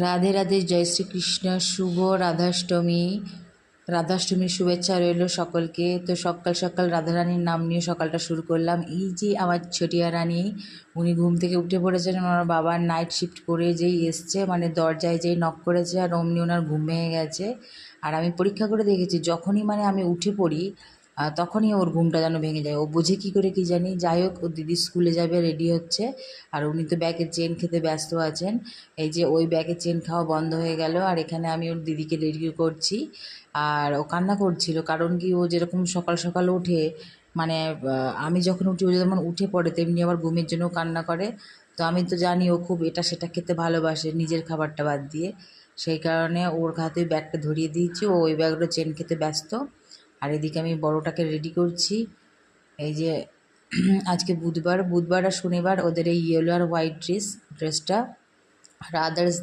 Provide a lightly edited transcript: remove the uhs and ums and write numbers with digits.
রাধে রাধে, জয় শ্রীকৃষ্ণ। শুভ রাধাষ্টমী। রাধাষ্টমীর শুভেচ্ছা রইল সকলকে। তো সকাল সকাল রাধারানীর নাম নিয়ে সকালটা শুরু করলাম। এই যে আমার ছোটিয়া রানী, উনি ঘুম থেকে উঠে পড়েছেন। ওনার বাবার নাইট শিফট করে যেই এসছে, মানে দরজায় যেই নক করেছে আর অমনি ওনার ঘুম ভেঙে গেছে। আর আমি পরীক্ষা করে দেখেছি, যখনই মানে আমি উঠে পড়ি তখনই ওর ঘুমটা যেন ভেঙে যায়। ও বোঝে কী করে কী জানি। যাই হোক, ওর দিদি স্কুলে যাবে, রেডি হচ্ছে। আর উনি তো ব্যাগের চেন খেতে ব্যস্ত আছেন। এই যে ওই ব্যাগের চেন খাওয়া বন্ধ হয়ে গেল, আর এখানে আমি ওর দিদিকে রেডি করছি। আর ও কান্না করছিল, কারণ কি, ও যেরকম সকাল সকাল ওঠে, মানে আমি যখন উঠি ও যেমন উঠে পড়ে, তেমনি আবার ঘুমের জন্যও কান্না করে। তো আমি তো জানি ও খুব এটা সেটা খেতে ভালোবাসে, নিজের খাবারটা বাদ দিয়ে। সেই কারণে ওর হাতে ব্যাগটা ধরিয়ে দিয়েছি, ও ওই ব্যাগটা চেন খেতে ব্যস্ত। আর এদিকে আমি বড়টাকে রেডি করছি। এই যে আজকে বুধবার আর শনিবার ওদের এই ইয়েলো আর হোয়াইট ড্রেসটা, আর আদার্স